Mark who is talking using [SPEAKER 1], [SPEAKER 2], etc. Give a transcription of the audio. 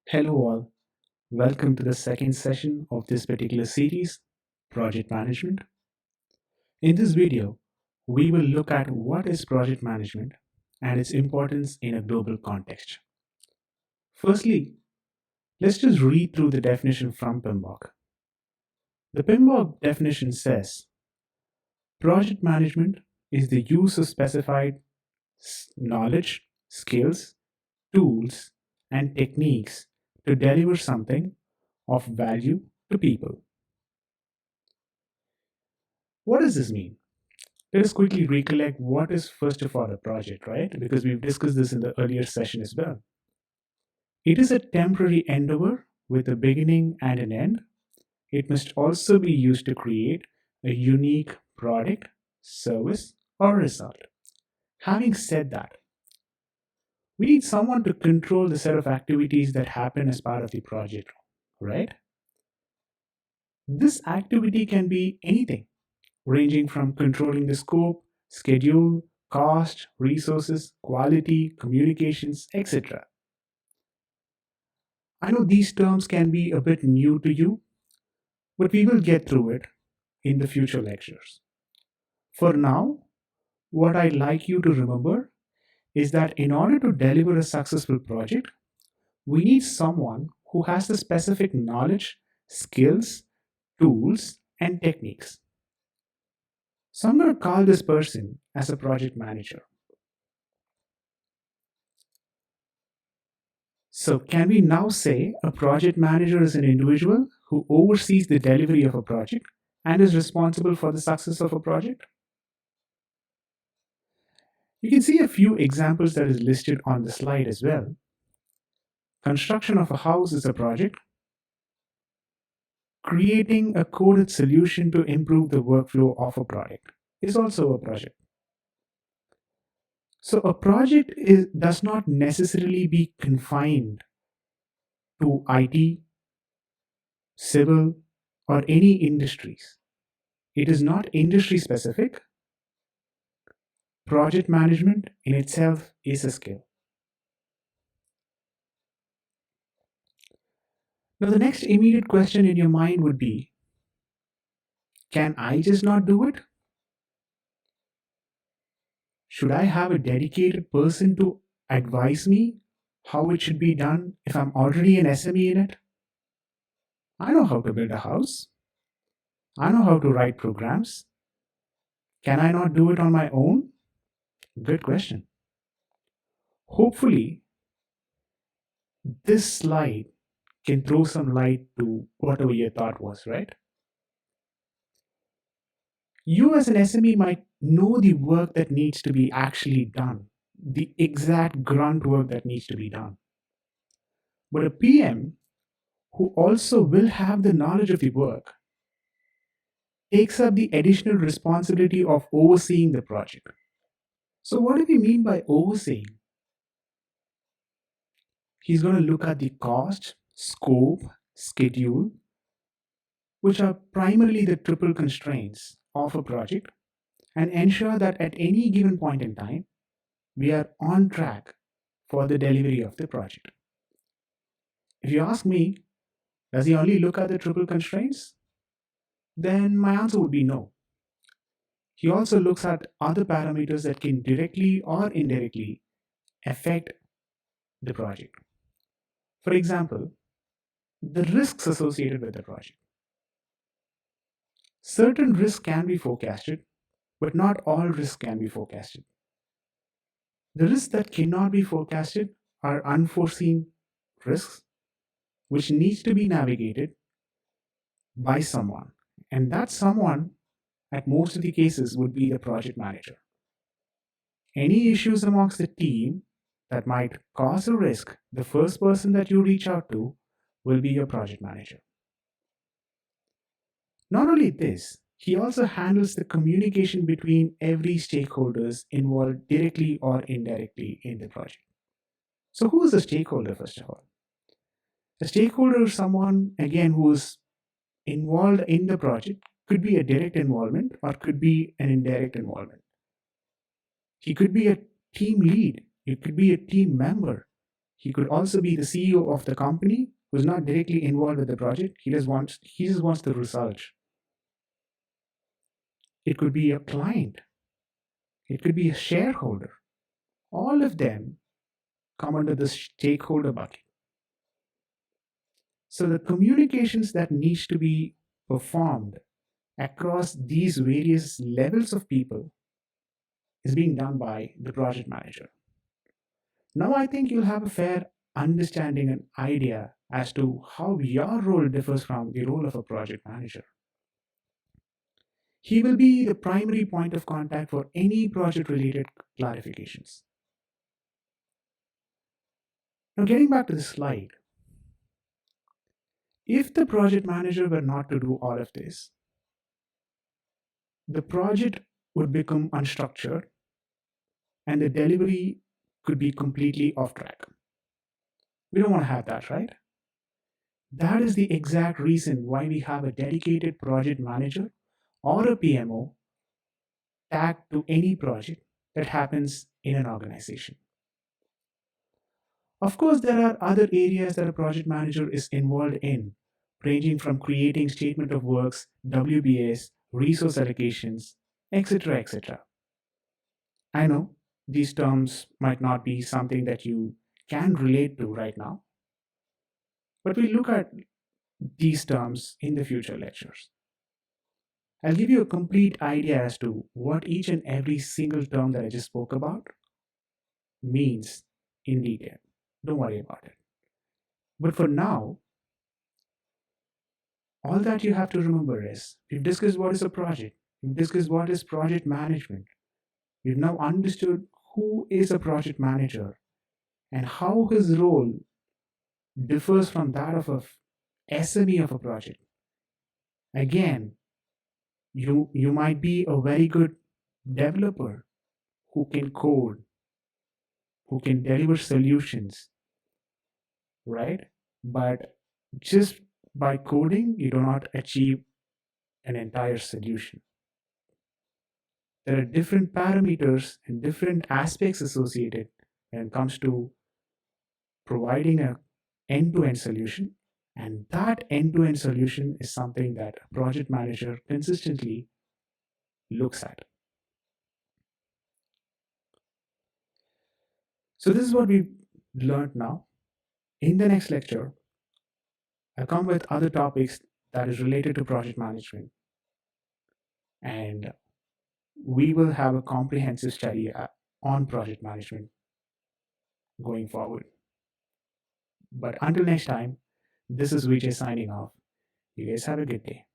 [SPEAKER 1] Hello, all. Welcome to the second session of this particular series, Project Management. In this video, we will look at what is project management and its importance in a global context. Firstly, let's just read through the definition from PMBOK. The PMBOK definition says project management is the use of specified knowledge, skills, tools, and techniques to deliver something of value to people. What does this mean? Let us quickly recollect what is first of all a project, right? Because we've discussed this in the earlier session as well. It is a temporary endeavor with a beginning and an end. It must also be used to create a unique product, service, or result. Having said that, we need someone to control the set of activities that happen as part of the project, right? This activity can be anything, ranging from controlling the scope, schedule, cost, resources, quality, communications, etc. I know these terms can be a bit new to you, but we will get through it in the future lectures. For now, what I'd like you to remember is that in order to deliver a successful project, we need someone who has the specific knowledge, skills, tools, and techniques. So I'm going to call this person as a project manager. So, can we now say a project manager is an individual who oversees the delivery of a project and is responsible for the success of a project? You can see a few examples that is listed on the slide as well. Construction of a house is a project. Creating a coded solution to improve the workflow of a product is also a project. So, a project does not necessarily be confined to IT, civil, or any industries. It is not industry specific. Project management in itself is a skill. Now, the next immediate question in your mind would be, can I just not do it? Should I have a dedicated person to advise me how it should be done if I'm already an SME in it? I know how to build a house. I know how to write programs. Can I not do it on my own? Good question. Hopefully, this slide can throw some light to whatever your thought was, right? You as an SME might know the work that needs to be actually done, the exact grunt work that needs to be done. But a PM who also will have the knowledge of the work takes up the additional responsibility of overseeing the project. So, what do we mean by overseeing? He's going to look at the cost, scope, schedule, which are primarily the triple constraints of a project, and ensure that at any given point in time, we are on track for the delivery of the project. If you ask me, does he only look at the triple constraints? Then my answer would be no. He also looks at other parameters that can directly or indirectly affect the project. For example, the risks associated with the project. Certain risks can be forecasted, but not all risks can be forecasted. The risks that cannot be forecasted are unforeseen risks, which needs to be navigated by someone. And that someone, at most of the cases, would be the project manager. Any issues amongst the team that might cause a risk, the first person that you reach out to will be your project manager. Not only this, he also handles the communication between every stakeholders involved directly or indirectly in the project. So who is a stakeholder, first of all? A stakeholder is someone, again, who is involved in the project, could be a direct involvement or could be an indirect involvement. He could be a team lead, it could be a team member, He could also be the CEO of the company who's not directly involved with the project. He just wants the result. It could be a client. It could be a shareholder. All of them come under the stakeholder bucket. So the communications that needs to be performed across these various levels of people is being done by the project manager. Now I think you'll have a fair understanding and idea as to how your role differs from the role of a project manager. He will be the primary point of contact for any project related clarifications. Now, getting back to the slide, if the project manager were not to do all of this, the project would become unstructured and the delivery could be completely off track. We don't want to have that, right? That is the exact reason why we have a dedicated project manager or a PMO tagged to any project that happens in an organization. Of course, there are other areas that a project manager is involved in, ranging from creating statement of works, WBS, resource allocations, etc., etc. I know these terms might not be something that you can relate to right now, but we'll look at these terms in the future lectures. I'll give you a complete idea as to what each and every single term that I just spoke about means in detail. Don't worry about it. But for now, all that you have to remember is we've discussed what is a project, we've discussed what is project management, we've now understood who is a project manager and how his role differs from that of a SME of a project. Again, you might be a very good developer who can code, who can deliver solutions, right? But just by coding, you do not achieve an entire solution. There are different parameters and different aspects associated when it comes to providing an end-to-end solution. And that end-to-end solution is something that a project manager consistently looks at. So this is what we've learned now. In the next lecture, I'll come with other topics that is related to project management. And we will have a comprehensive study on project management going forward. But until next time, this is Vijay signing off. You guys have a good day.